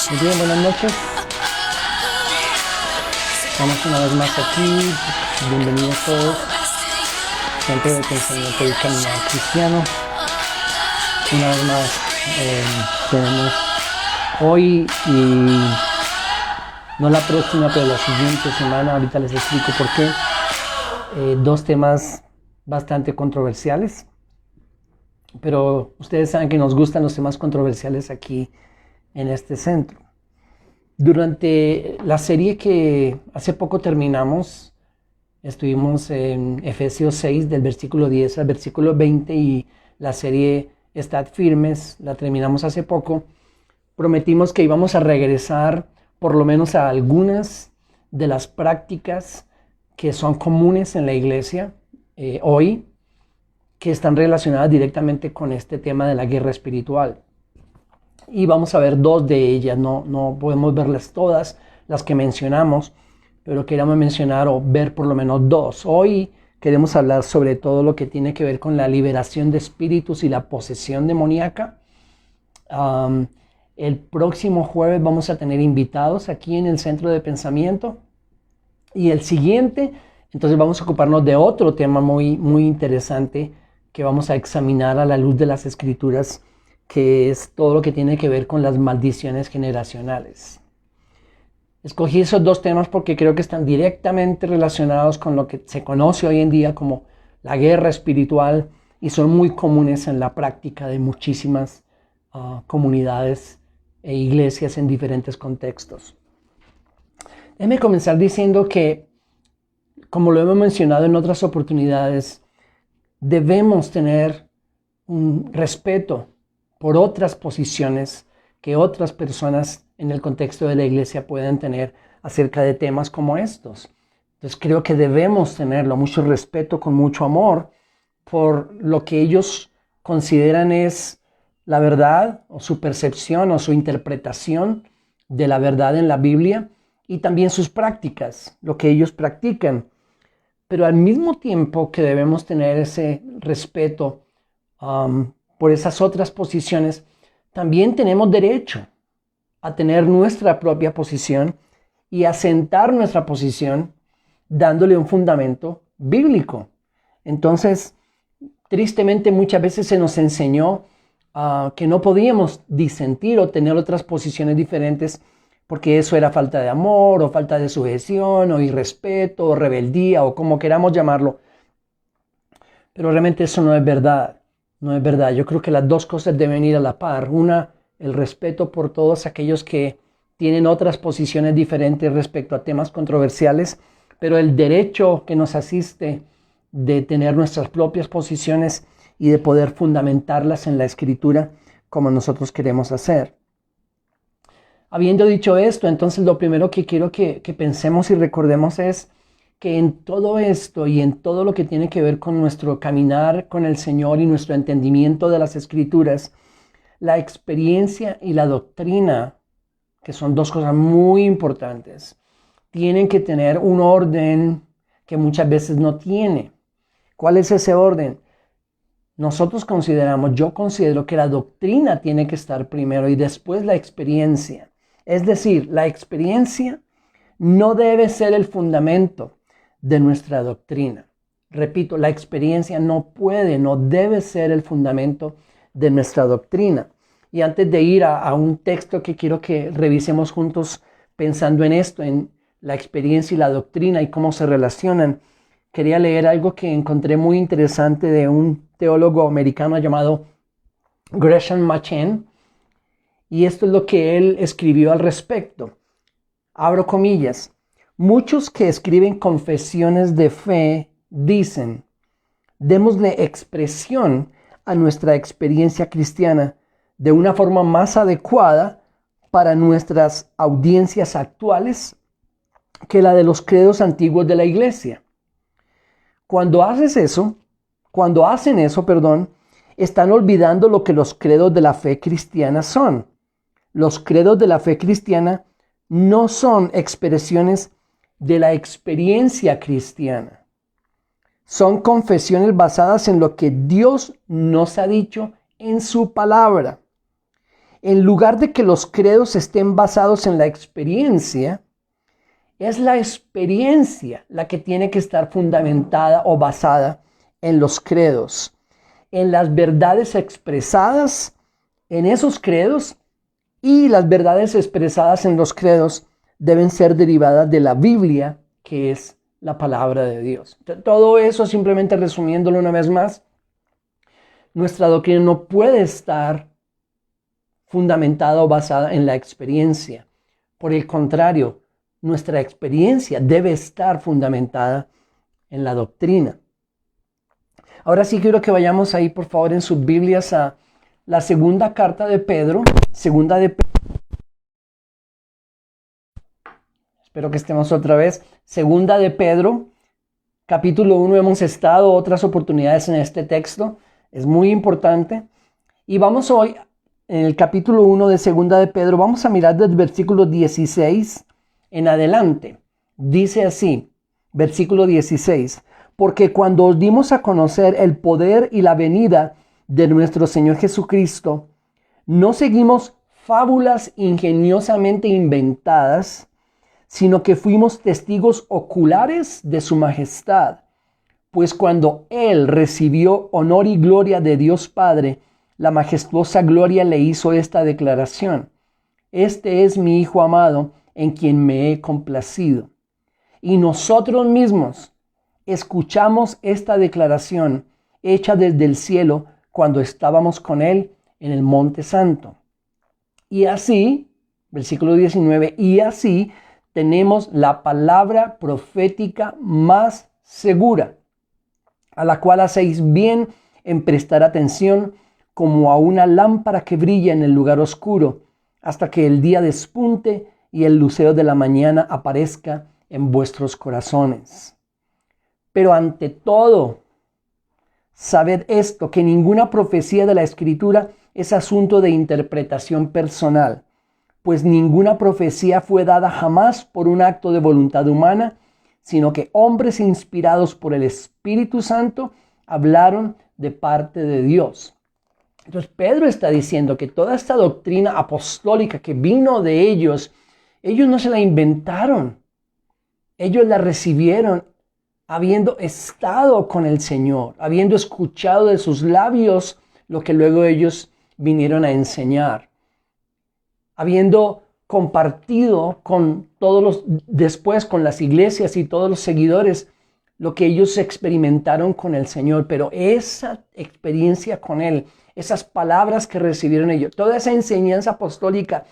Muy bien, buenas noches. Estamos una vez más aquí. Bienvenidos todos. Gente de pensamiento y caminar cristiano. Una vez más tenemos hoy y no la próxima, pero la siguiente semana, ahorita les explico por qué, dos temas bastante controversiales. Pero ustedes saben que nos gustan los temas controversiales aquí en este centro. Durante la serie que hace poco terminamos, estuvimos en Efesios 6 del versículo 10 al versículo 20 y la serie Estad Firmes, la terminamos hace poco. Prometimos que íbamos a regresar por lo menos a algunas de las prácticas que son comunes en la iglesia hoy, que están relacionadas directamente con este tema de la guerra espiritual. Y vamos a ver dos de ellas, no podemos verlas todas, las que mencionamos, pero queremos mencionar o ver por lo menos dos. Hoy queremos hablar sobre todo lo que tiene que ver con la liberación de espíritus y la posesión demoníaca. El próximo jueves vamos a tener invitados aquí en el Centro de Pensamiento. Y el siguiente, entonces vamos a ocuparnos de otro tema muy interesante que vamos a examinar a la luz de las Escrituras, que es todo lo que tiene que ver con las maldiciones generacionales. Escogí esos dos temas porque creo que están directamente relacionados con lo que se conoce hoy en día como la guerra espiritual y son muy comunes en la práctica de muchísimas comunidades e iglesias en diferentes contextos. Déjeme comenzar diciendo que, como lo hemos mencionado en otras oportunidades, debemos tener un respeto por otras posiciones que otras personas en el contexto de la iglesia pueden tener acerca de temas como estos. Entonces creo que debemos tenerlo, mucho respeto, con mucho amor por lo que ellos consideran es la verdad o su percepción o su interpretación de la verdad en la Biblia y también sus prácticas, lo que ellos practican. Pero al mismo tiempo que debemos tener ese respeto por esas otras posiciones, también tenemos derecho a tener nuestra propia posición y asentar nuestra posición dándole un fundamento bíblico. Entonces, tristemente muchas veces se nos enseñó que no podíamos disentir o tener otras posiciones diferentes porque eso era falta de amor o falta de sujeción o irrespeto o rebeldía o como queramos llamarlo. Pero realmente eso no es verdad. No es verdad. Yo creo que las dos cosas deben ir a la par. Una, el respeto por todos aquellos que tienen otras posiciones diferentes respecto a temas controversiales, pero el derecho que nos asiste de tener nuestras propias posiciones y de poder fundamentarlas en la Escritura como nosotros queremos hacer. Habiendo dicho esto, entonces lo primero que quiero que pensemos y recordemos es que en todo esto y en todo lo que tiene que ver con nuestro caminar con el Señor y nuestro entendimiento de las Escrituras, la experiencia y la doctrina, que son dos cosas muy importantes, tienen que tener un orden que muchas veces no tiene. ¿Cuál es ese orden? Yo considero que la doctrina tiene que estar primero y después la experiencia. Es decir, la experiencia no debe ser el fundamento de nuestra doctrina. Repito, la experiencia no debe ser el fundamento de nuestra doctrina. Y antes de ir a un texto que quiero que revisemos juntos pensando en esto, en la experiencia y la doctrina y cómo se relacionan, quería leer algo que encontré muy interesante de un teólogo americano llamado Gresham Machen. Y esto es lo que él escribió al respecto. Abro comillas. Muchos que escriben confesiones de fe dicen, démosle expresión a nuestra experiencia cristiana de una forma más adecuada para nuestras audiencias actuales que la de los credos antiguos de la iglesia. Cuando hacen eso, están olvidando lo que los credos de la fe cristiana son. Los credos de la fe cristiana no son expresiones de la experiencia cristiana. Son confesiones basadas en lo que Dios nos ha dicho en su palabra. En lugar de que los credos estén basados en la experiencia, es la experiencia la que tiene que estar fundamentada o basada en los credos, en las verdades expresadas en esos credos, y las verdades expresadas en los credos deben ser derivadas de la Biblia, que es la palabra de Dios. Todo eso, simplemente resumiéndolo una vez más, nuestra doctrina no puede estar fundamentada o basada en la experiencia. Por el contrario, nuestra experiencia debe estar fundamentada en la doctrina. Ahora sí quiero que vayamos ahí, por favor, en sus Biblias a la segunda carta de Pedro. Espero que estemos otra vez. Segunda de Pedro, capítulo 1. Hemos estado otras oportunidades en este texto. Es muy importante. Y vamos hoy, en el capítulo 1 de segunda de Pedro, vamos a mirar del versículo 16 en adelante. Dice así, versículo 16. Porque cuando os dimos a conocer el poder y la venida de nuestro Señor Jesucristo, no seguimos fábulas ingeniosamente inventadas, sino que fuimos testigos oculares de su majestad. Pues cuando Él recibió honor y gloria de Dios Padre, la majestuosa gloria le hizo esta declaración: Este es mi Hijo amado, en quien me he complacido. Y nosotros mismos escuchamos esta declaración hecha desde el cielo cuando estábamos con Él en el Monte Santo. Y así, versículo 19, y así tenemos la palabra profética más segura, a la cual hacéis bien en prestar atención, como a una lámpara que brilla en el lugar oscuro, hasta que el día despunte y el lucero de la mañana aparezca en vuestros corazones. Pero ante todo, sabed esto, que ninguna profecía de la Escritura es asunto de interpretación personal, pues ninguna profecía fue dada jamás por un acto de voluntad humana, sino que hombres inspirados por el Espíritu Santo hablaron de parte de Dios. Entonces Pedro está diciendo que toda esta doctrina apostólica que vino de ellos no se la inventaron. Ellos la recibieron habiendo estado con el Señor, habiendo escuchado de sus labios lo que luego ellos vinieron a enseñar, habiendo compartido con después con las iglesias y todos los seguidores lo que ellos experimentaron con el Señor. Pero esa experiencia con Él, esas palabras que recibieron ellos, toda esa enseñanza apostólica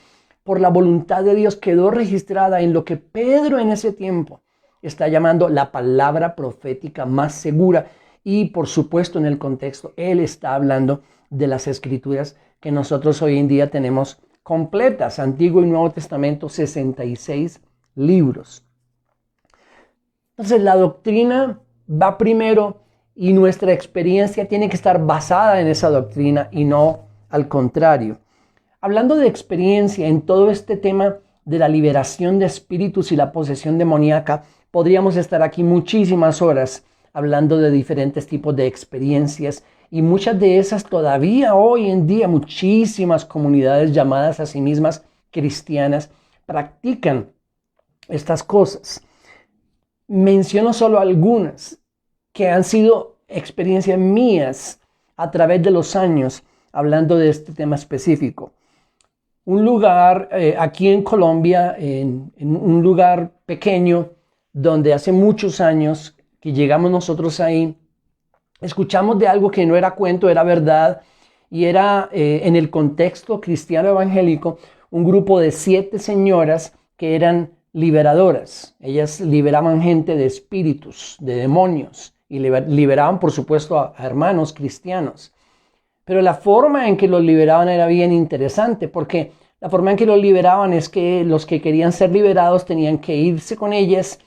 por la voluntad de Dios quedó registrada en lo que Pedro en ese tiempo está llamando la palabra profética más segura. Y por supuesto, en el contexto, él está hablando de las Escrituras que nosotros hoy en día tenemos completas, Antiguo y Nuevo Testamento, 66 libros. Entonces la doctrina va primero y nuestra experiencia tiene que estar basada en esa doctrina y no al contrario. Hablando de experiencia en todo este tema de la liberación de espíritus y la posesión demoníaca, podríamos estar aquí muchísimas horas hablando de diferentes tipos de experiencias, y muchas de esas todavía hoy en día muchísimas comunidades llamadas a sí mismas cristianas practican estas cosas. Menciono solo algunas que han sido experiencias mías a través de los años hablando de este tema específico. Un lugar aquí en Colombia, en un lugar pequeño, donde hace muchos años que llegamos nosotros ahí, escuchamos de algo que no era cuento, era verdad, y era en el contexto cristiano evangélico, un grupo de 7 señoras que eran liberadoras. Ellas liberaban gente de espíritus, de demonios, y liberaban, por supuesto, a hermanos cristianos. Pero la forma en que los liberaban era bien interesante, porque la forma en que los liberaban es que los que querían ser liberados tenían que irse con ellas,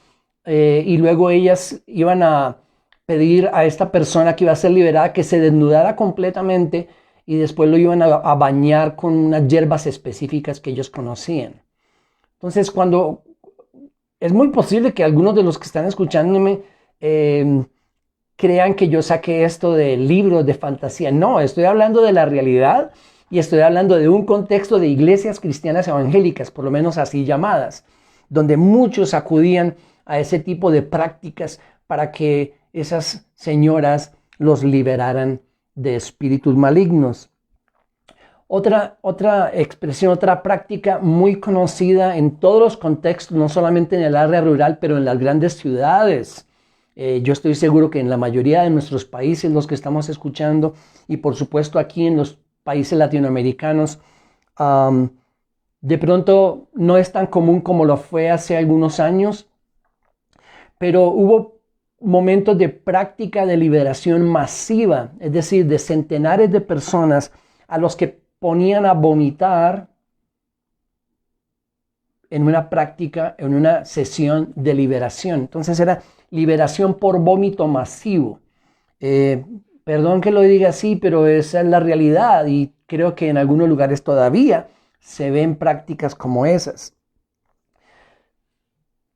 y luego ellas iban a pedir a esta persona que iba a ser liberada que se desnudara completamente, y después lo iban a bañar con unas hierbas específicas que ellos conocían. Entonces, es muy posible que algunos de los que están escuchándome crean que yo saqué esto de libros de fantasía. No, estoy hablando de la realidad Y estoy hablando de un contexto de iglesias cristianas evangélicas, por lo menos así llamadas, donde muchos acudían a ese tipo de prácticas para que esas señoras los liberaran de espíritus malignos. Otra expresión, otra práctica muy conocida en todos los contextos, no solamente en el área rural, pero en las grandes ciudades. Yo estoy seguro que en la mayoría de nuestros países, los que estamos escuchando, y por supuesto aquí en los países latinoamericanos, de pronto no es tan común como lo fue hace algunos años, pero hubo momentos de práctica de liberación masiva, es decir, de centenares de personas a los que ponían a vomitar en una práctica, en una sesión de liberación. Entonces era liberación por vómito masivo. Perdón que lo diga así, pero esa es la realidad y creo que en algunos lugares todavía se ven prácticas como esas.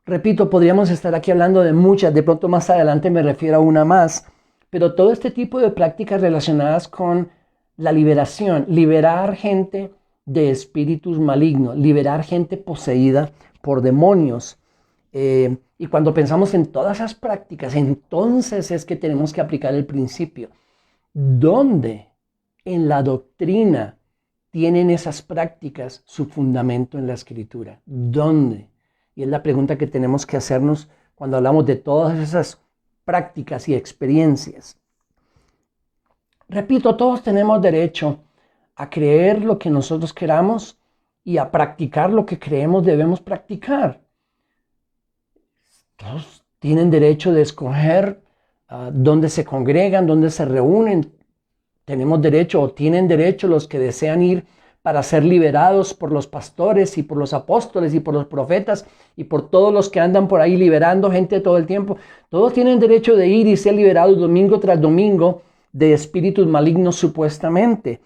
Repito, podríamos estar aquí hablando de muchas, de pronto más adelante me refiero a una más, pero todo este tipo de prácticas relacionadas con la liberación, liberar gente de espíritus malignos, liberar gente poseída por demonios. Y cuando pensamos en todas esas prácticas, entonces es que tenemos que aplicar el principio. ¿Dónde en la doctrina tienen esas prácticas su fundamento en la Escritura? ¿Dónde? Y es la pregunta que tenemos que hacernos cuando hablamos de todas esas prácticas y experiencias. Repito, todos tenemos derecho a creer lo que nosotros queramos y a practicar lo que creemos debemos practicar. Todos tienen derecho de escoger dónde se congregan, dónde se reúnen. Tenemos derecho o tienen derecho los que desean ir para ser liberados por los pastores y por los apóstoles y por los profetas y por todos los que andan por ahí liberando gente todo el tiempo. Todos tienen derecho de ir y ser liberados domingo tras domingo de espíritus malignos supuestamente.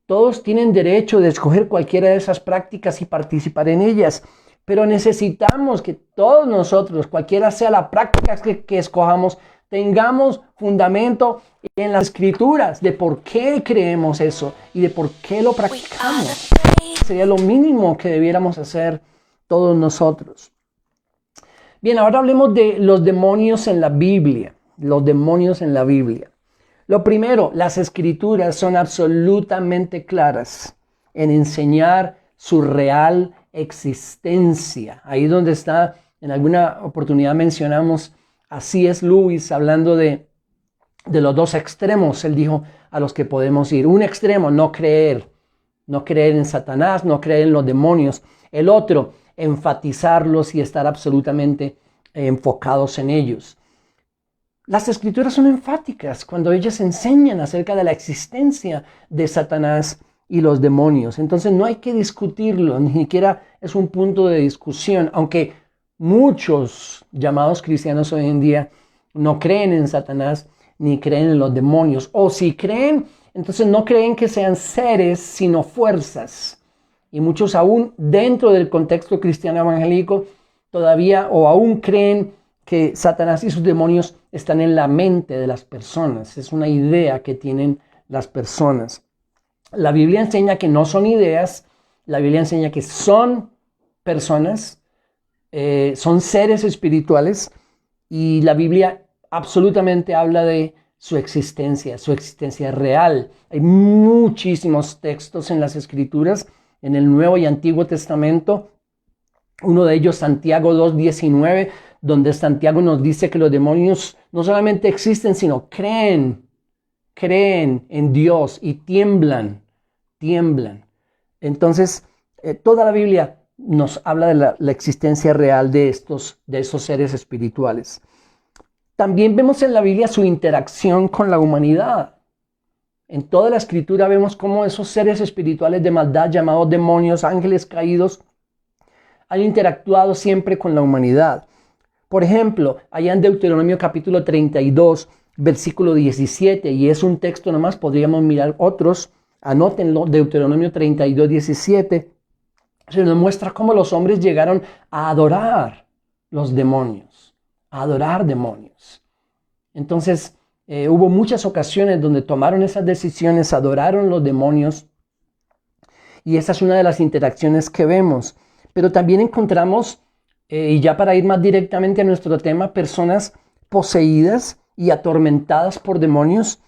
Todos tienen derecho de escoger cualquiera de esas prácticas y participar en ellas. Pero necesitamos que todos nosotros, cualquiera sea la práctica que escojamos, tengamos fundamento en las Escrituras de por qué creemos eso y de por qué lo practicamos. Sería lo mínimo que debiéramos hacer todos nosotros. Bien, ahora hablemos de los demonios en la Biblia. Los demonios en la Biblia. Lo primero, las Escrituras son absolutamente claras en enseñar su real existencia. Ahí donde está, en alguna oportunidad mencionamos a C.S. Lewis hablando de los dos extremos. Él dijo a los que podemos ir. Un extremo, no creer en Satanás, no creer en los demonios. El otro, enfatizarlos y estar absolutamente enfocados en ellos. Las Escrituras son enfáticas cuando ellas enseñan acerca de la existencia de Satanás y los demonios. Entonces no hay que discutirlo, ni siquiera es un punto de discusión, aunque muchos llamados cristianos hoy en día no creen en Satanás ni creen en los demonios. O si creen, entonces no creen que sean seres, sino fuerzas. Y muchos aún dentro del contexto cristiano evangélico todavía o aún creen que Satanás y sus demonios están en la mente de las personas. Es una idea que tienen las personas. La Biblia enseña que no son ideas, la Biblia enseña que son personas, son seres espirituales y la Biblia absolutamente habla de su existencia real. Hay muchísimos textos en las Escrituras, en el Nuevo y Antiguo Testamento. Uno de ellos, Santiago 2:19, donde Santiago nos dice que los demonios no solamente existen, sino creen en Dios y tiemblan. Entonces, toda la Biblia nos habla de la existencia real de esos seres espirituales. También vemos en la Biblia su interacción con la humanidad. En toda la Escritura vemos cómo esos seres espirituales de maldad, llamados demonios, ángeles caídos, han interactuado siempre con la humanidad. Por ejemplo, allá en Deuteronomio capítulo 32, versículo 17, y es un texto nomás, podríamos mirar otros, anótenlo, Deuteronomio 32, 17, se nos muestra cómo los hombres llegaron a adorar los demonios, a adorar demonios. Entonces, hubo muchas ocasiones donde tomaron esas decisiones, adoraron los demonios, Y esa es una de las interacciones que vemos. Pero también encontramos, y ya para ir más directamente a nuestro tema, personas poseídas y atormentadas por demonios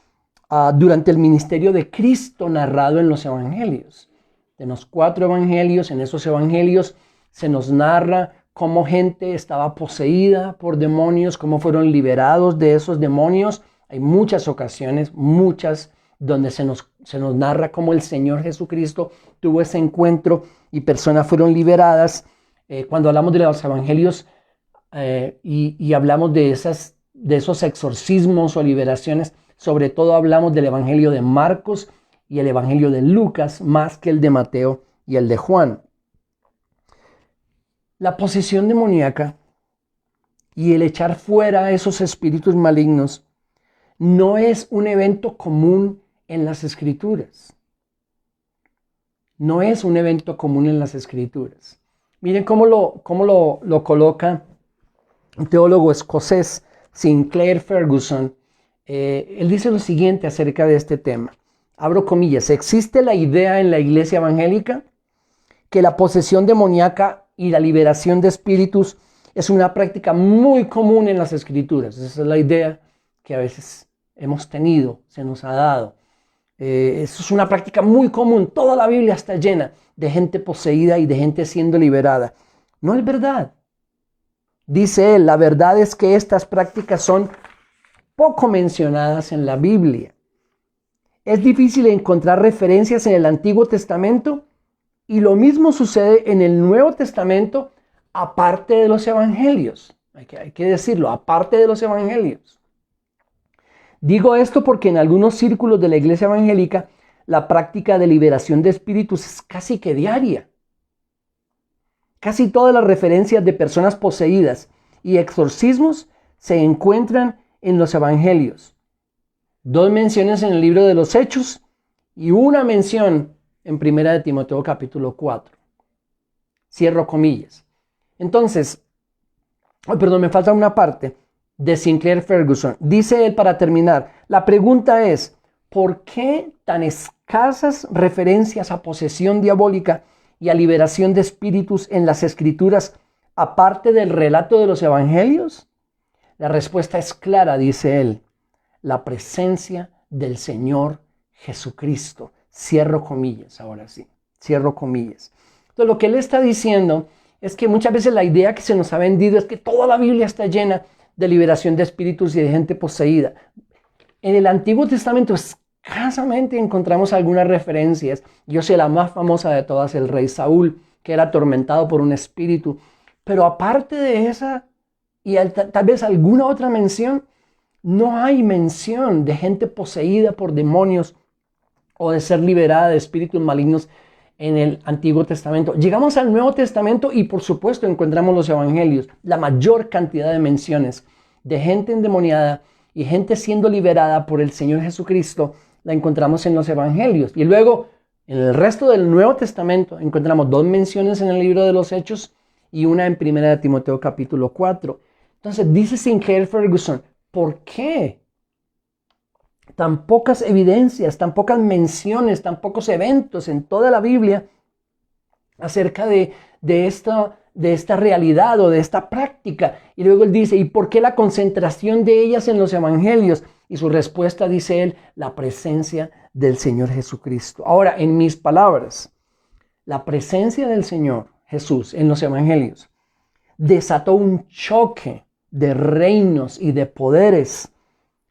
durante el ministerio de Cristo narrado en los evangelios. En los 4 evangelios, en esos evangelios se nos narra cómo gente estaba poseída por demonios, cómo fueron liberados de esos demonios. Hay muchas ocasiones, donde se nos narra cómo el Señor Jesucristo tuvo ese encuentro y personas fueron liberadas. Cuando hablamos de los evangelios y hablamos de esos exorcismos o liberaciones, sobre todo hablamos del evangelio de Marcos y el evangelio de Lucas, más que el de Mateo y el de Juan. La posesión demoníaca y el echar fuera a esos espíritus malignos no es un evento común en las Escrituras. No es un evento común en las Escrituras. Miren cómo lo coloca un teólogo escocés, Sinclair Ferguson. Él dice lo siguiente acerca de este tema. Abro comillas: existe la idea en la iglesia evangélica que la posesión demoníaca y la liberación de espíritus es una práctica muy común en las Escrituras. Esa es la idea que a veces hemos tenido, se nos ha dado. Eso es una práctica muy común. Toda la Biblia está llena de gente poseída y de gente siendo liberada. No es verdad. Dice él, la verdad es que estas prácticas son poco mencionadas en la Biblia. Es difícil encontrar referencias en el Antiguo Testamento y lo mismo sucede en el Nuevo Testamento, aparte de los evangelios. Hay que decirlo, aparte de los evangelios. Digo esto porque en algunos círculos de la iglesia evangélica la práctica de liberación de espíritus es casi que diaria. Casi todas las referencias de personas poseídas y exorcismos se encuentran en los evangelios. 2 menciones en el libro de los Hechos y una mención en 1 de Timoteo capítulo 4. Cierro comillas. Entonces, me falta una parte de Sinclair Ferguson. Dice él para terminar, la pregunta es, ¿por qué tan escasas referencias a posesión diabólica y a liberación de espíritus en las Escrituras, aparte del relato de los evangelios? La respuesta es clara, dice él, la presencia del Señor Jesucristo. Cierro comillas, ahora sí, cierro comillas. Entonces lo que él está diciendo es que muchas veces la idea que se nos ha vendido es que toda la Biblia está llena de liberación de espíritus y de gente poseída. En el Antiguo Testamento escasamente encontramos algunas referencias. Yo sé la más famosa de todas, el rey Saúl, que era atormentado por un espíritu. Pero aparte de esa, y tal vez alguna otra mención, no hay mención de gente poseída por demonios o de ser liberada de espíritus malignos en el Antiguo Testamento. Llegamos al Nuevo Testamento y por supuesto encontramos los evangelios. La mayor cantidad de menciones de gente endemoniada y gente siendo liberada por el Señor Jesucristo la encontramos en los evangelios. Y luego en el resto del Nuevo Testamento encontramos 2 menciones en el libro de los Hechos y una en 1 de Timoteo capítulo 4. Entonces dice Sinclair Ferguson, ¿por qué tan pocas evidencias, tan pocas menciones, tan pocos eventos en toda la Biblia acerca de esta realidad o de esta práctica? Y luego él dice, ¿y por qué la concentración de ellas en los evangelios? Y su respuesta, dice él, la presencia del Señor Jesucristo. Ahora, en mis palabras, la presencia del Señor Jesús en los evangelios desató un choque de reinos y de poderes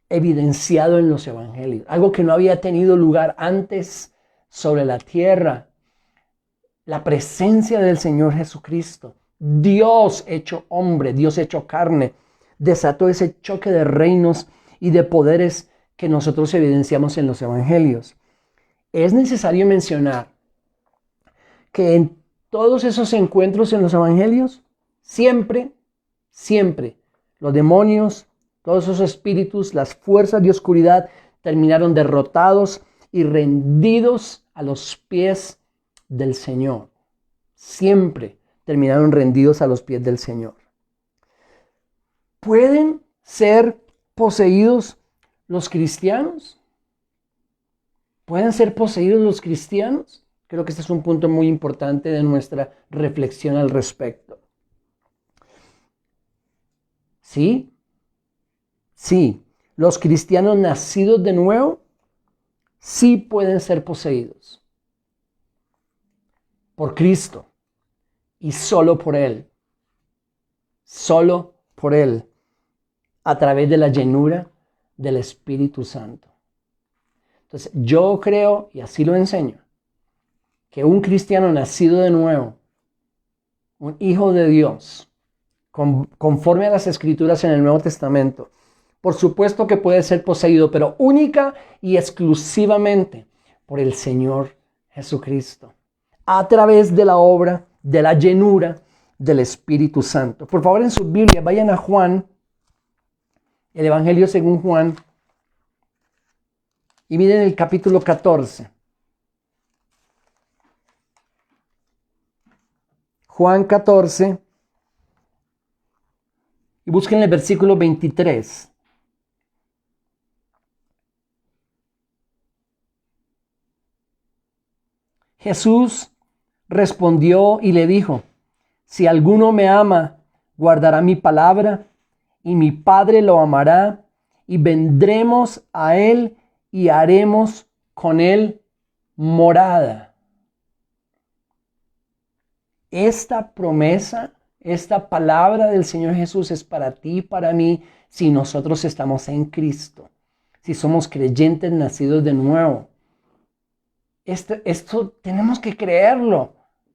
evidenciado en los evangelios, algo que no había tenido lugar antes sobre la tierra. La presencia del Señor Jesucristo, Dios hecho hombre, Dios hecho carne, desató ese choque de reinos y de poderes que nosotros evidenciamos en los evangelios. Es necesario mencionar que en todos esos encuentros en los evangelios, siempre los demonios, todos esos espíritus, las fuerzas de oscuridad terminaron derrotados y rendidos a los pies del Señor. Siempre terminaron rendidos a los pies del Señor. ¿Pueden ser poseídos los cristianos? ¿Pueden ser poseídos los cristianos? Creo que este es un punto muy importante de nuestra reflexión al respecto. ¿Sí? Sí, los cristianos nacidos de nuevo sí pueden ser poseídos por Cristo y solo por Él. Solo por Él, a través de la llenura del Espíritu Santo. Entonces, yo creo, y así lo enseño, que un cristiano nacido de nuevo, un hijo de Dios, conforme a las Escrituras en el Nuevo Testamento, por supuesto que puede ser poseído, pero única y exclusivamente por el Señor Jesucristo, a través de la obra, de la llenura del Espíritu Santo. Por favor, en sus Biblias, vayan a Juan, el Evangelio según Juan, y miren el capítulo 14. Juan 14, y busquen el versículo 23. Jesús respondió y le dijo: si alguno me ama, guardará mi palabra, y mi Padre lo amará, y vendremos a él y haremos con él morada. Esta promesa, esta palabra del Señor Jesús es para ti y para mí si nosotros estamos en Cristo, si somos creyentes nacidos de nuevo. Esto tenemos que creerlo,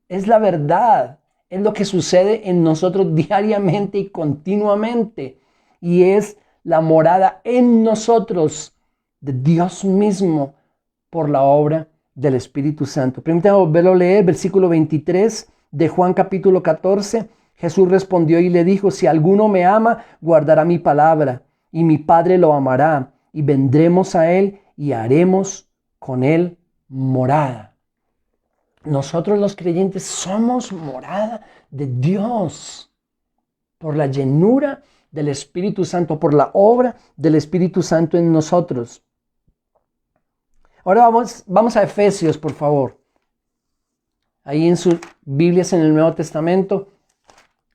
es la verdad, es lo que sucede en nosotros diariamente y continuamente, y es la morada en nosotros de Dios mismo por la obra del Espíritu Santo. Permítanme volverlo a leer, versículo 23 de Juan capítulo 14. Jesús respondió y le dijo: si alguno me ama, guardará mi palabra, y mi Padre lo amará, y vendremos a él y haremos con él morada. Nosotros los creyentes somos morada de Dios por la llenura del Espíritu Santo, por la obra del Espíritu Santo en nosotros. Ahora vamos a Efesios, por favor. Ahí en sus Biblias en el Nuevo Testamento,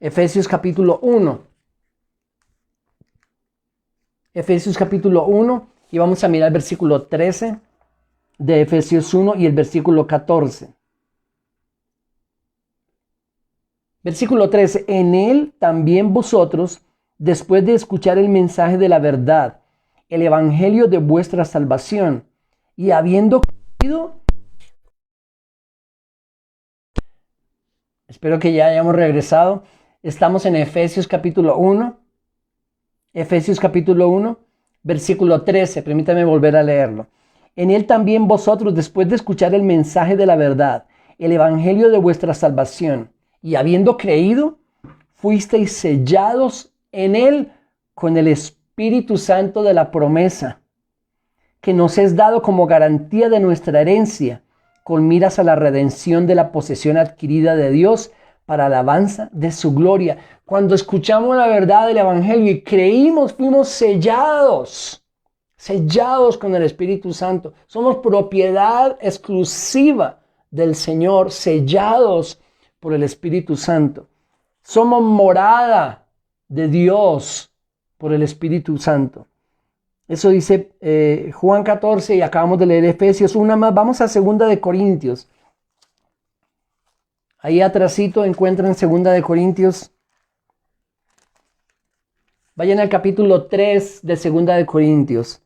Efesios capítulo 1. Efesios capítulo 1, y vamos a mirar el versículo 13 de Efesios 1 y el versículo 14. Versículo 13. En él también vosotros, después de escuchar el mensaje de la verdad, el evangelio de vuestra salvación, y habiendo creído, espero que ya hayamos regresado. Estamos en Efesios capítulo 1. Efesios capítulo 1, versículo 13. Permítame volver a leerlo. En él también vosotros, después de escuchar el mensaje de la verdad, el evangelio de vuestra salvación, y habiendo creído, fuisteis sellados en él con el Espíritu Santo de la promesa, que nos es dado como garantía de nuestra herencia, con miras a la redención de la posesión adquirida de Dios para alabanza de su gloria. Cuando escuchamos la verdad del evangelio y creímos, fuimos sellados con el Espíritu Santo. Somos propiedad exclusiva del Señor, sellados por el Espíritu Santo. Somos morada de Dios por el Espíritu Santo. Eso dice Juan 14 y acabamos de leer Efesios. Una más, vamos a 2 de Corintios. Ahí atrásito encuentran 2 de Corintios. Vayan al capítulo 3 de 2 de Corintios.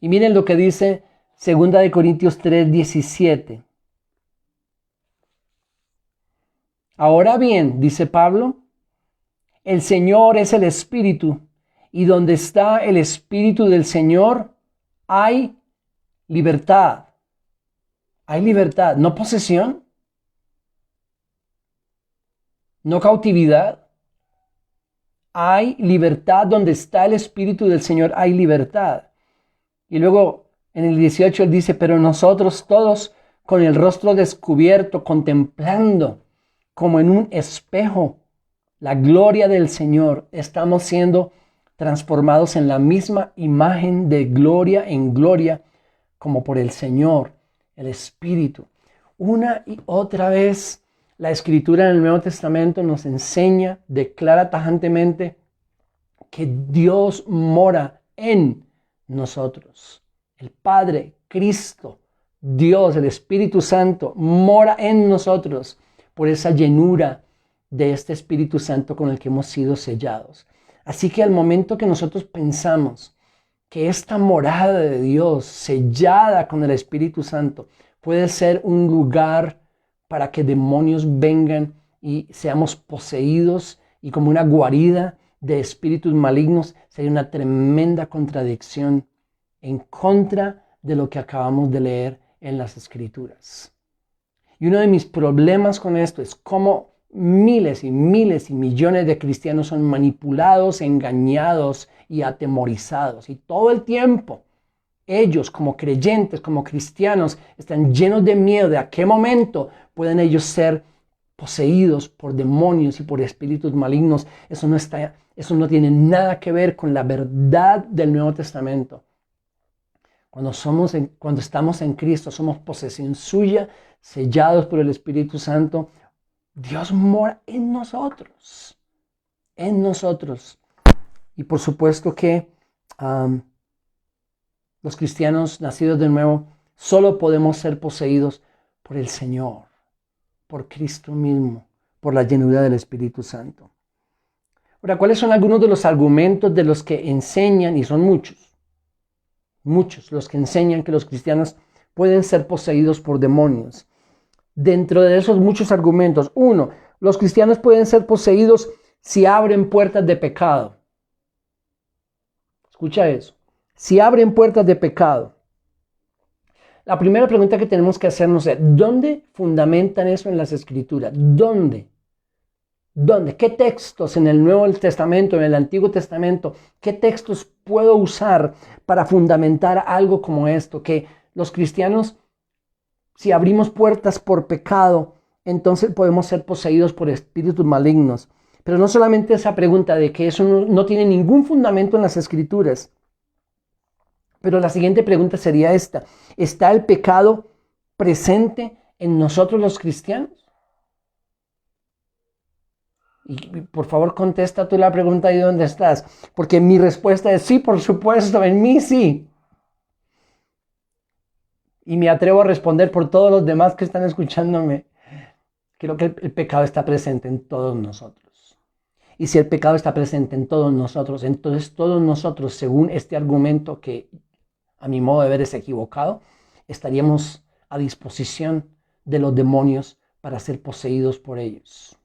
Y miren lo que dice 2 de Corintios 3, 17. Ahora bien, dice Pablo, el Señor es el Espíritu, y donde está el Espíritu del Señor hay libertad. Hay libertad, no posesión, no cautividad. Hay libertad donde está el Espíritu del Señor, hay libertad. Y luego en el 18 él dice, pero nosotros todos con el rostro descubierto, contemplando como en un espejo la gloria del Señor, estamos siendo transformados en la misma imagen de gloria en gloria como por el Señor, el Espíritu. Una y otra vez la Escritura en el Nuevo Testamento nos enseña, declara tajantemente que Dios mora en nosotros. El Padre, Cristo, Dios, el Espíritu Santo, mora en nosotros por esa llenura de este Espíritu Santo con el que hemos sido sellados. Así que al momento que nosotros pensamos que esta morada de Dios, sellada con el Espíritu Santo, puede ser un lugar para que demonios vengan y seamos poseídos y como una guarida de espíritus malignos, sería una tremenda contradicción en contra de lo que acabamos de leer en las Escrituras. Y uno de mis problemas con esto es cómo miles y miles y millones de cristianos son manipulados, engañados y atemorizados. Y todo el tiempo ellos como creyentes, como cristianos, están llenos de miedo de a qué momento pueden ellos ser poseídos por demonios y por espíritus malignos. Eso no tiene nada que ver con la verdad del Nuevo Testamento. Cuando estamos en Cristo, somos posesión suya, sellados por el Espíritu Santo. Dios mora en nosotros. En nosotros. Y por supuesto que los cristianos nacidos de nuevo solo podemos ser poseídos por el Señor, por Cristo mismo, por la llenura del Espíritu Santo. Ahora, ¿cuáles son algunos de los argumentos de los que enseñan, y son muchos, los que enseñan que los cristianos pueden ser poseídos por demonios? Dentro de esos muchos argumentos, uno, los cristianos pueden ser poseídos si abren puertas de pecado. Escucha eso. Si abren puertas de pecado. La primera pregunta que tenemos que hacernos es, ¿dónde fundamentan eso en las Escrituras? ¿Dónde? ¿Qué textos en el Nuevo Testamento, en el Antiguo Testamento, qué textos puedo usar para fundamentar algo como esto? Que los cristianos, si abrimos puertas por pecado, entonces podemos ser poseídos por espíritus malignos. Pero no solamente esa pregunta de que eso no tiene ningún fundamento en las Escrituras. Pero la siguiente pregunta sería esta: ¿está el pecado presente en nosotros los cristianos? Y por favor contesta tú la pregunta ahí donde estás, porque mi respuesta es sí, por supuesto, en mí sí. Y me atrevo a responder por todos los demás que están escuchándome. Creo que el pecado está presente en todos nosotros. Y si el pecado está presente en todos nosotros, entonces todos nosotros, según este argumento que a mi modo de ver es equivocado, estaríamos a disposición de los demonios para ser poseídos por ellos.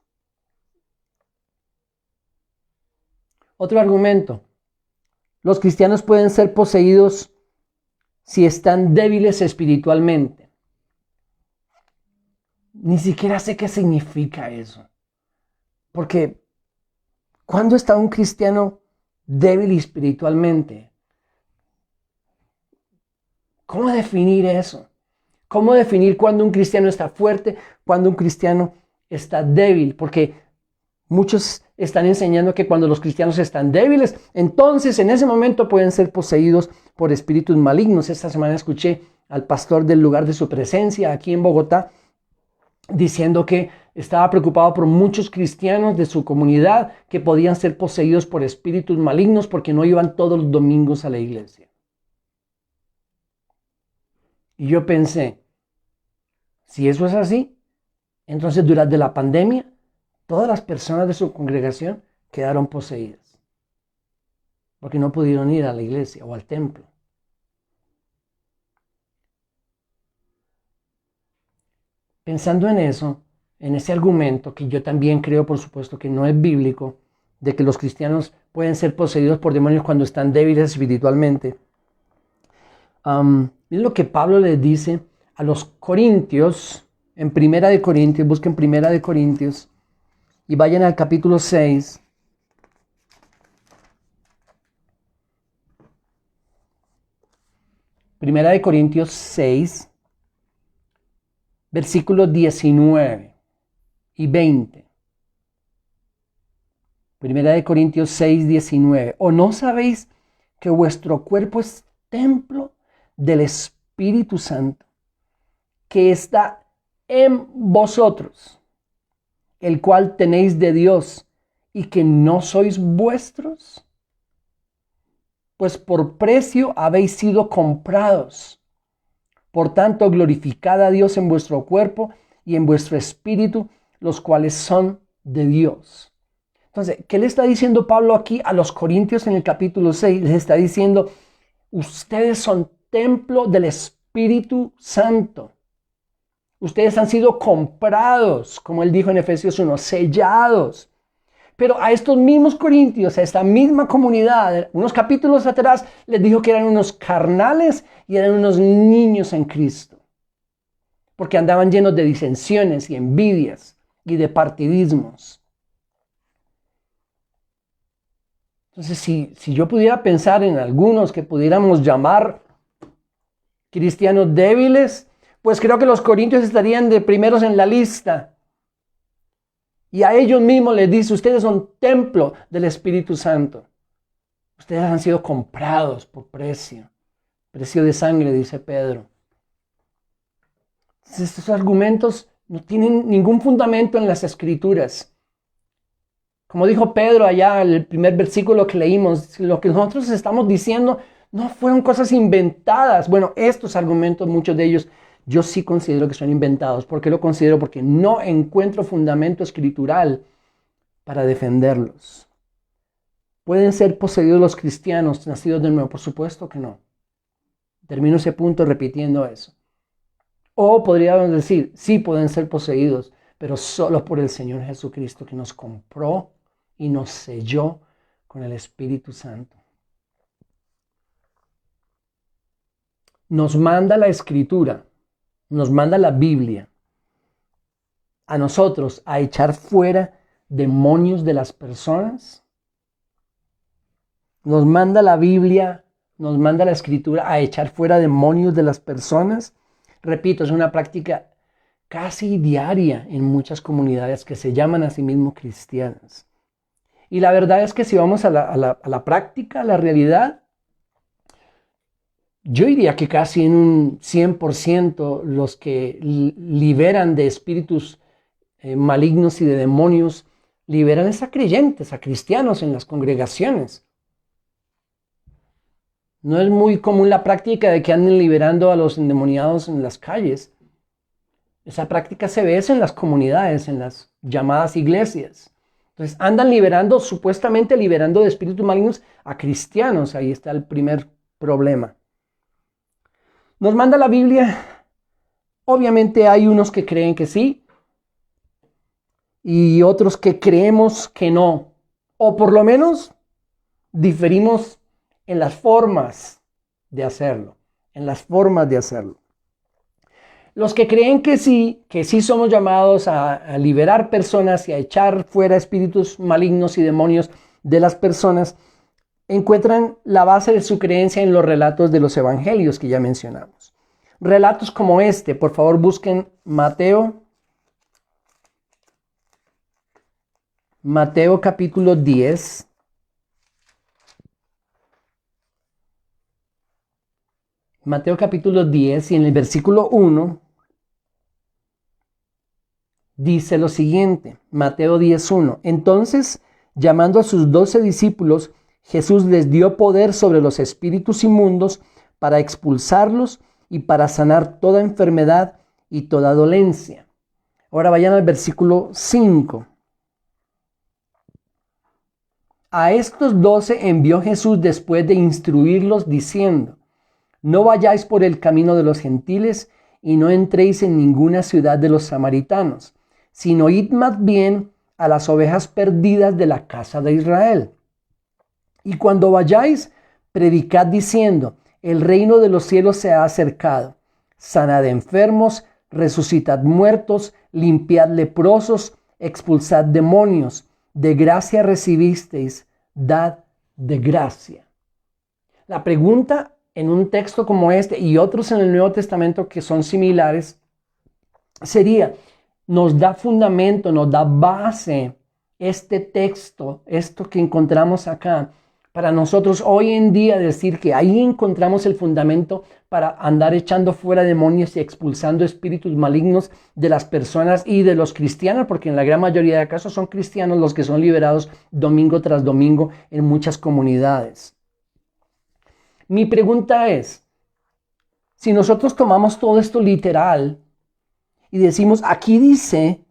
Otro argumento: los cristianos pueden ser poseídos si están débiles espiritualmente. Ni siquiera sé qué significa eso. Porque ¿cuándo está un cristiano débil espiritualmente? ¿Cómo definir eso? ¿Cómo definir cuándo un cristiano está fuerte, cuándo un cristiano está débil? Porque muchos están enseñando que cuando los cristianos están débiles, entonces en ese momento pueden ser poseídos por espíritus malignos. Esta semana escuché al pastor del lugar de su presencia aquí en Bogotá diciendo que estaba preocupado por muchos cristianos de su comunidad que podían ser poseídos por espíritus malignos porque no iban todos los domingos a la iglesia. Y yo pensé, si eso es así, entonces durante la pandemia, todas las personas de su congregación quedaron poseídas, porque no pudieron ir a la iglesia o al templo. Pensando en eso, en ese argumento, que yo también creo, por supuesto, que no es bíblico, de que los cristianos pueden ser poseídos por demonios cuando están débiles espiritualmente, es lo que Pablo les dice a los corintios, en Primera de Corintios. Busquen Primera de Corintios y vayan al capítulo 6. Primera de Corintios 6, versículos 19 y 20. Primera de Corintios 6, 19. ¿O no sabéis que vuestro cuerpo es templo del Espíritu Espíritu Santo que está en vosotros, el cual tenéis de Dios y que no sois vuestros? Pues por precio habéis sido comprados. Por tanto, glorificad a Dios en vuestro cuerpo y en vuestro espíritu, los cuales son de Dios. Entonces, ¿qué le está diciendo Pablo aquí a los Corintios en el capítulo 6? Les está diciendo, ustedes son templo del Espíritu Santo. Ustedes han sido comprados, como él dijo en Efesios 1, sellados. Pero a estos mismos corintios, a esta misma comunidad, unos capítulos atrás, les dijo que eran unos carnales y eran unos niños en Cristo. Porque andaban llenos de disensiones y envidias y de partidismos. Entonces, si yo pudiera pensar en algunos que pudiéramos llamar cristianos débiles, pues creo que los corintios estarían de primeros en la lista. Y a ellos mismos les dice, ustedes son templo del Espíritu Santo. Ustedes han sido comprados por precio de sangre, dice Pedro. Entonces, estos argumentos no tienen ningún fundamento en las Escrituras. Como dijo Pedro allá en el primer versículo que leímos, lo que nosotros estamos diciendo no fueron cosas inventadas. Bueno, estos argumentos, muchos de ellos, yo sí considero que son inventados. ¿Por qué lo considero? Porque no encuentro fundamento escritural para defenderlos. ¿Pueden ser poseídos los cristianos nacidos de nuevo? Por supuesto que no. Termino ese punto repitiendo eso. O podríamos decir, sí pueden ser poseídos, pero solo por el Señor Jesucristo que nos compró y nos selló con el Espíritu Santo. Nos manda la Escritura, nos manda la Biblia a nosotros a echar fuera demonios de las personas. Nos manda la Biblia, nos manda la Escritura a echar fuera demonios de las personas. Repito, es una práctica casi diaria en muchas comunidades que se llaman a sí mismos cristianas. Y la verdad es que si vamos a la práctica, a la realidad, yo diría que casi en un 100% los que liberan de espíritus malignos y de demonios, liberan a creyentes, a cristianos en las congregaciones. No es muy común la práctica de que anden liberando a los endemoniados en las calles. Esa práctica se ve en las comunidades, en las llamadas iglesias. Entonces andan liberando, supuestamente liberando de espíritus malignos a cristianos. Ahí está el primer problema. Nos manda la Biblia. Obviamente hay unos que creen que sí y otros que creemos que no. O por lo menos diferimos en las formas de hacerlo. En las formas de hacerlo. Los que creen que sí somos llamados a liberar personas y a echar fuera espíritus malignos y demonios de las personas, encuentran la base de su creencia en los relatos de los evangelios que ya mencionamos. Relatos como este, por favor busquen Mateo capítulo 10. Mateo capítulo 10 y en el versículo 1 dice lo siguiente, Mateo 10:1. Entonces, llamando a sus 12 discípulos, Jesús les dio poder sobre los espíritus inmundos para expulsarlos y para sanar toda enfermedad y toda dolencia. Ahora vayan al versículo 5. A estos 12 envió Jesús después de instruirlos diciendo, no vayáis por el camino de los gentiles y no entréis en ninguna ciudad de los samaritanos, sino id más bien a las ovejas perdidas de la casa de Israel. Y cuando vayáis, predicad diciendo, el reino de los cielos se ha acercado. Sanad enfermos, resucitad muertos, limpiad leprosos, expulsad demonios. De gracia recibisteis, dad de gracia. La pregunta en un texto como este y otros en el Nuevo Testamento que son similares sería, nos da fundamento, nos da base este texto, esto que encontramos acá, para nosotros hoy en día decir que ahí encontramos el fundamento para andar echando fuera demonios y expulsando espíritus malignos de las personas y de los cristianos, porque en la gran mayoría de casos son cristianos los que son liberados domingo tras domingo en muchas comunidades. Mi pregunta es, si nosotros tomamos todo esto literal y decimos, aquí dice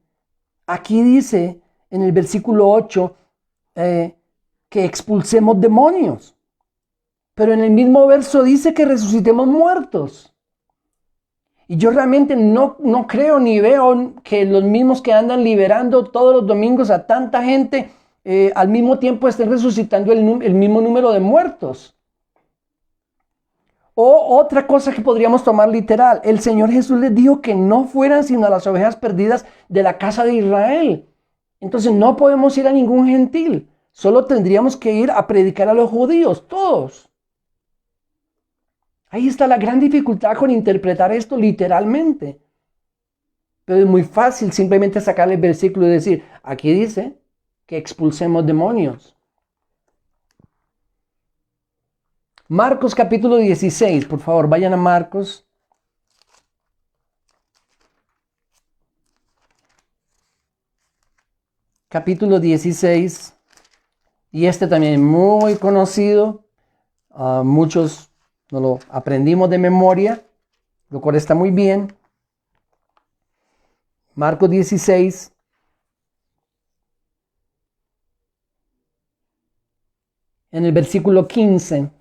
en el versículo 8, que expulsemos demonios. Pero en el mismo verso dice que resucitemos muertos. Y yo realmente no creo ni veo que los mismos que andan liberando todos los domingos a tanta gente al mismo tiempo estén resucitando el mismo número de muertos. O otra cosa que podríamos tomar literal, el Señor Jesús les dijo que no fueran sino las ovejas perdidas de la casa de Israel. Entonces no podemos ir a ningún gentil. Solo tendríamos que ir a predicar a los judíos, todos. Ahí está la gran dificultad con interpretar esto literalmente. Pero es muy fácil simplemente sacarle el versículo y decir, aquí dice que expulsemos demonios. Marcos capítulo 16, por favor, vayan a Marcos. Capítulo 16. Y este también muy conocido. Muchos nos lo aprendimos de memoria, lo cual está muy bien. Marcos 16. En el versículo 15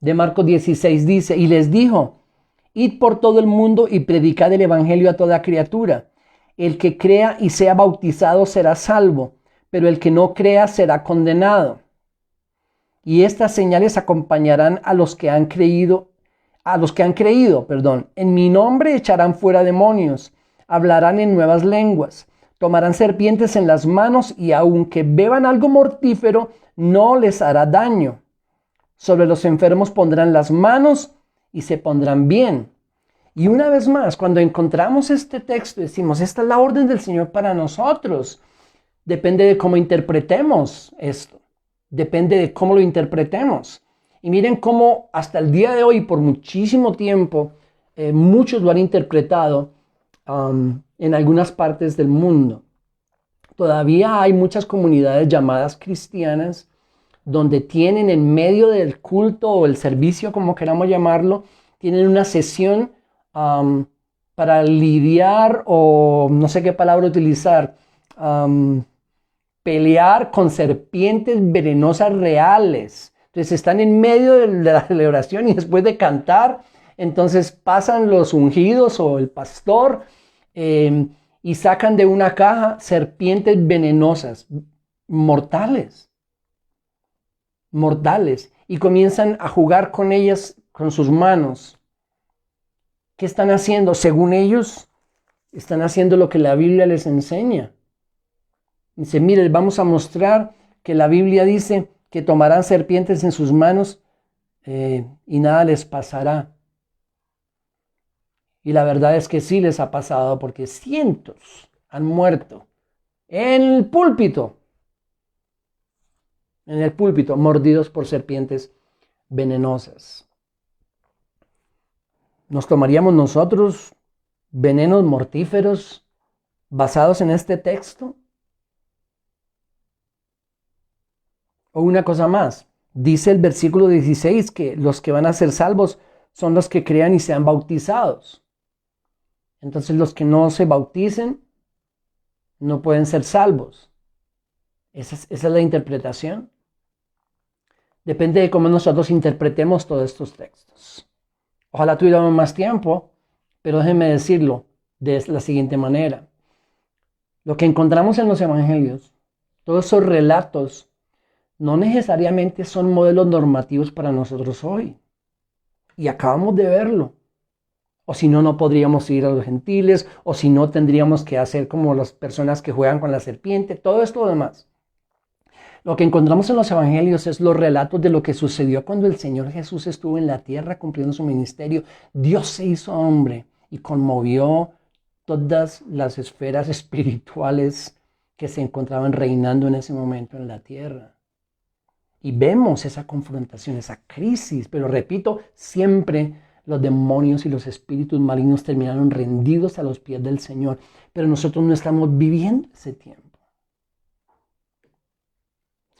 de Marcos 16 dice, y les dijo, id por todo el mundo y predicad el evangelio a toda criatura. El que crea y sea bautizado será salvo, pero el que no crea será condenado. Y estas señales acompañarán a los que han creído, En mi nombre echarán fuera demonios, hablarán en nuevas lenguas, tomarán serpientes en las manos y aunque beban algo mortífero, no les hará daño. Sobre los enfermos pondrán las manos y se pondrán bien. Y una vez más, cuando encontramos este texto, decimos, esta es la orden del Señor para nosotros. Depende de cómo interpretemos esto. Depende de cómo lo interpretemos. Y miren cómo hasta el día de hoy, por muchísimo tiempo, muchos lo han interpretado en algunas partes del mundo. Todavía hay muchas comunidades llamadas cristianas donde tienen en medio del culto o el servicio, como queramos llamarlo, tienen una sesión para lidiar o no sé qué palabra utilizar, pelear con serpientes venenosas reales. Entonces están en medio de la celebración y después de cantar, entonces pasan los ungidos o el pastor y sacan de una caja serpientes venenosas, mortales, y comienzan a jugar con ellas con sus manos. ¿Qué están haciendo? Según ellos, están haciendo lo que la Biblia les enseña. Dice, mire, vamos a mostrar que la Biblia dice que tomarán serpientes en sus manos y nada les pasará. Y la verdad es que sí les ha pasado porque cientos han muerto en el púlpito, mordidos por serpientes venenosas. ¿Nos tomaríamos nosotros venenos mortíferos basados en este texto? O una cosa más, dice el versículo 16 que los que van a ser salvos son los que crean y sean bautizados. Entonces los que no se bauticen no pueden ser salvos. Esa es la interpretación. Depende de cómo nosotros interpretemos todos estos textos. Ojalá tuviéramos más tiempo, pero déjenme decirlo de la siguiente manera. Lo que encontramos en los evangelios, todos esos relatos, no necesariamente son modelos normativos para nosotros hoy. Y acabamos de verlo. O si no, no podríamos ir a los gentiles, o si no, tendríamos que hacer como las personas que juegan con la serpiente, todo esto demás. Lo que encontramos en los evangelios es los relatos de lo que sucedió cuando el Señor Jesús estuvo en la tierra cumpliendo su ministerio. Dios se hizo hombre y conmovió todas las esferas espirituales que se encontraban reinando en ese momento en la tierra. Y vemos esa confrontación, esa crisis, pero repito, siempre los demonios y los espíritus malignos terminaron rendidos a los pies del Señor, pero nosotros no estamos viviendo ese tiempo.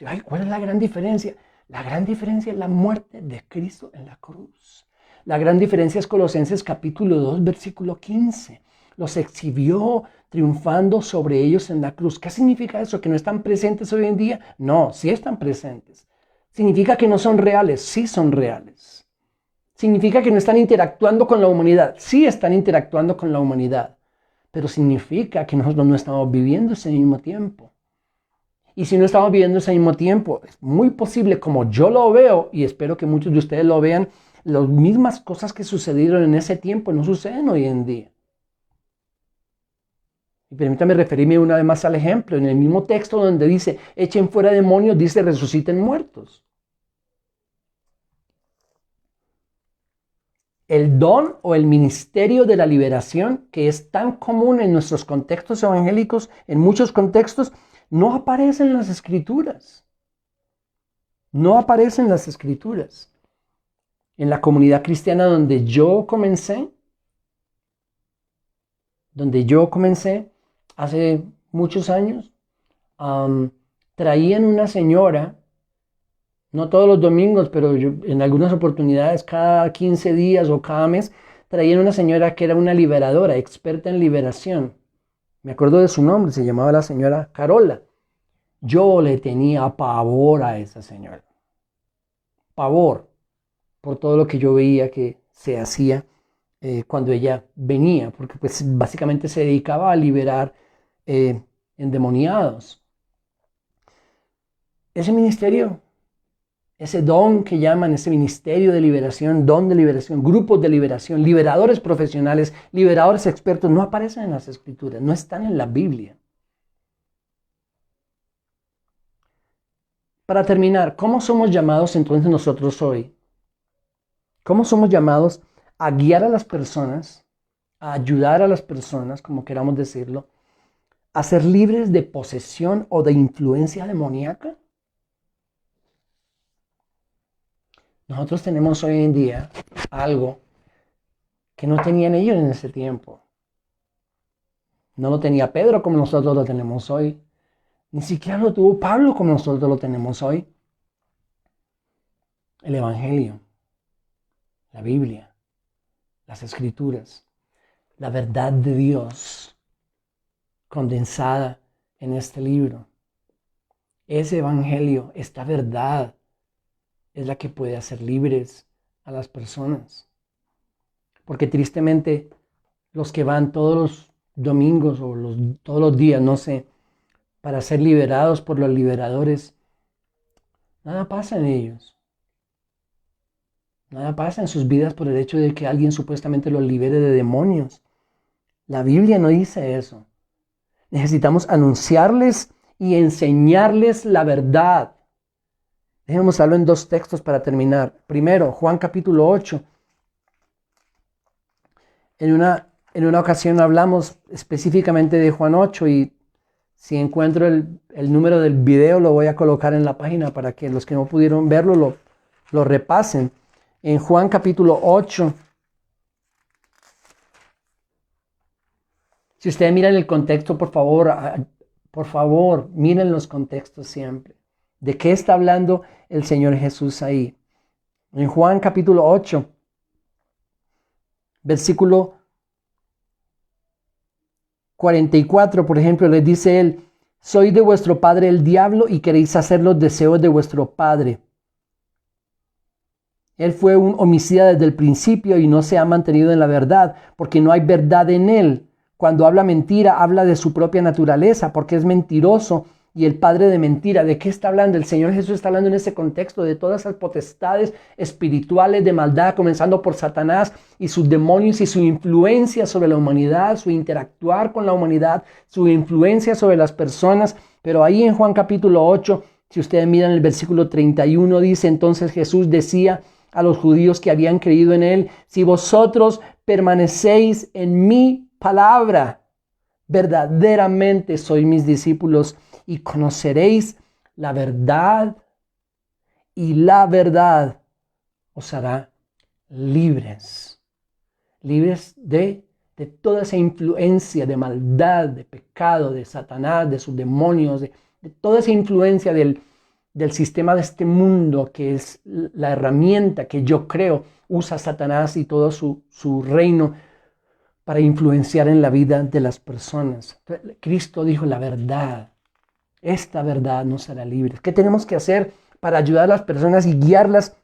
Ay, ¿cuál es la gran diferencia? La gran diferencia es la muerte de Cristo en la cruz. La gran diferencia es Colosenses capítulo 2, versículo 15. Los exhibió triunfando sobre ellos en la cruz. ¿Qué significa eso? ¿Que no están presentes hoy en día? No, sí están presentes. ¿Significa que no son reales? Sí son reales. ¿Significa que no están interactuando con la humanidad? Sí están interactuando con la humanidad. Pero significa que nosotros no estamos viviendo ese mismo tiempo. Y si no estamos viviendo ese mismo tiempo, es muy posible, como yo lo veo, y espero que muchos de ustedes lo vean, las mismas cosas que sucedieron en ese tiempo no suceden hoy en día. Y permítame referirme una vez más al ejemplo. En el mismo texto donde dice, echen fuera demonios, dice, resuciten muertos. El don o el ministerio de la liberación, que es tan común en nuestros contextos evangélicos, en muchos contextos, no aparece en las Escrituras. No aparece en las Escrituras. En la comunidad cristiana donde yo comencé hace muchos años, traían una señora, no todos los domingos, pero en algunas oportunidades, cada 15 días o cada mes, traían una señora que era una liberadora, experta en liberación. Me acuerdo de su nombre, se llamaba la señora Carola. Yo le tenía pavor a esa señora. Pavor por todo lo que yo veía que se hacía cuando ella venía, porque pues básicamente se dedicaba a liberar endemoniados. Ese ministerio, ese don que llaman, ese ministerio de liberación, don de liberación, grupos de liberación, liberadores profesionales, liberadores expertos, no aparecen en las Escrituras, no están en la Biblia. Para terminar, ¿cómo somos llamados entonces nosotros hoy? ¿Cómo somos llamados a guiar a las personas, a ayudar a las personas, como queramos decirlo, a ser libres de posesión o de influencia demoníaca? Nosotros tenemos hoy en día algo que no tenían ellos en ese tiempo. No lo tenía Pedro como nosotros lo tenemos hoy. Ni siquiera lo tuvo Pablo como nosotros lo tenemos hoy. El Evangelio, la Biblia, las Escrituras, la verdad de Dios condensada en este libro. Ese Evangelio, esta verdad, es la que puede hacer libres a las personas. Porque tristemente los que van todos los domingos o todos los días, no sé, para ser liberados por los liberadores, nada pasa en ellos. Nada pasa en sus vidas por el hecho de que alguien supuestamente los libere de demonios. La Biblia no dice eso. Necesitamos anunciarles y enseñarles la verdad. Déjenme mostrarlo en dos textos para terminar. Primero, Juan capítulo 8. En una ocasión hablamos específicamente de Juan 8 y si encuentro el número del video lo voy a colocar en la página para que los que no pudieron verlo lo repasen. En Juan capítulo 8, si ustedes miran el contexto, por favor, miren los contextos siempre. ¿De qué está hablando el Señor Jesús ahí? En Juan capítulo 8, versículo 44, por ejemplo, les dice él, soy de vuestro padre el diablo y queréis hacer los deseos de vuestro padre. Él fue un homicida desde el principio y no se ha mantenido en la verdad, porque no hay verdad en él. Cuando habla mentira, habla de su propia naturaleza, porque es mentiroso y el padre de mentira. ¿De qué está hablando? El Señor Jesús está hablando en ese contexto de todas esas potestades espirituales de maldad, comenzando por Satanás y sus demonios y su influencia sobre la humanidad, su interactuar con la humanidad, su influencia sobre las personas. Pero ahí en Juan capítulo 8, si ustedes miran el versículo 31, dice, entonces Jesús decía a los judíos que habían creído en él, si vosotros permanecéis en mi palabra, verdaderamente sois mis discípulos y conoceréis la verdad y la verdad os hará libres. Libres de toda esa influencia de maldad, de pecado, de Satanás, de sus demonios, de toda esa influencia del sistema de este mundo, que es la herramienta que yo creo usa Satanás y todo su reino para influenciar en la vida de las personas. Cristo dijo la verdad. Esta verdad nos hará libres. ¿Qué tenemos que hacer para ayudar a las personas y guiarlas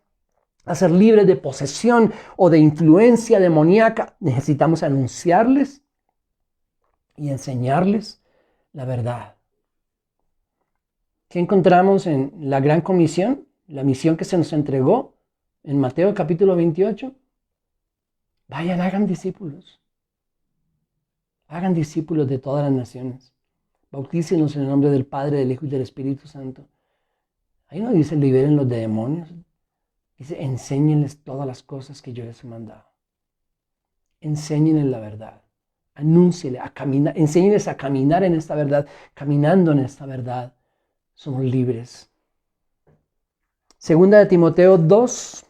a ser libres de posesión o de influencia demoníaca? Necesitamos anunciarles y enseñarles la verdad. ¿Qué encontramos en la gran comisión? La misión que se nos entregó en Mateo capítulo 28. Vayan, hagan discípulos. Hagan discípulos de todas las naciones. Bautícenlos en el nombre del Padre, del Hijo y del Espíritu Santo. Ahí no dice libérenlos de demonios. Dice enséñenles todas las cosas que yo les he mandado. Enséñenles la verdad. Anúncienles a caminar. Enséñenles a caminar en esta verdad. Caminando en esta verdad, somos libres. Segunda de Timoteo 2.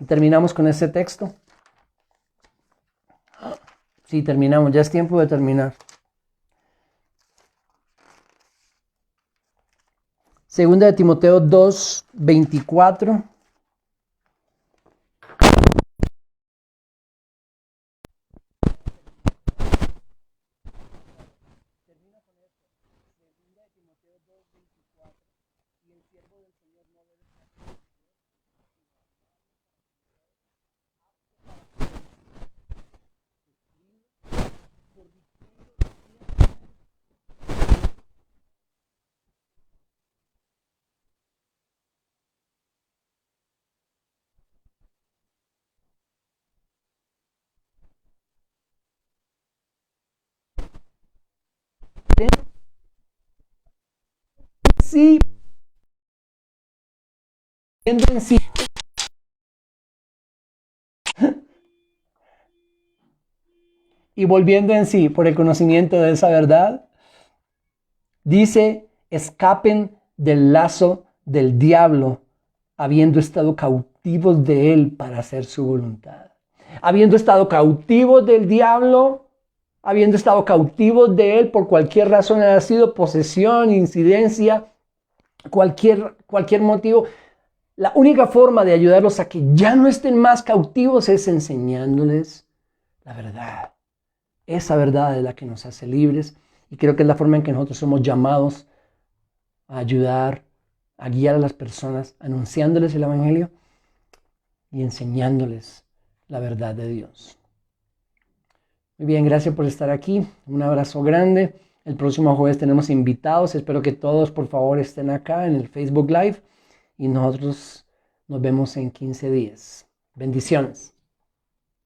Y terminamos con este texto. Sí, terminamos. Ya es tiempo de terminar. Segunda de Timoteo 2, 24. Sí, en sí. Y volviendo en sí por el conocimiento de esa verdad, dice, escapen del lazo del diablo, habiendo estado cautivos de él para hacer su voluntad. Habiendo estado cautivos del diablo, habiendo estado cautivos de él por cualquier razón, haya sido posesión, incidencia, cualquier motivo, la única forma de ayudarlos a que ya no estén más cautivos es enseñándoles la verdad. Esa verdad es la que nos hace libres y creo que es la forma en que nosotros somos llamados a ayudar, a guiar a las personas, anunciándoles el Evangelio y enseñándoles la verdad de Dios. Muy bien, gracias por estar aquí. Un abrazo grande. El próximo jueves tenemos invitados. Espero que todos, por favor, estén acá en el Facebook Live y nosotros nos vemos en 15 días. Bendiciones.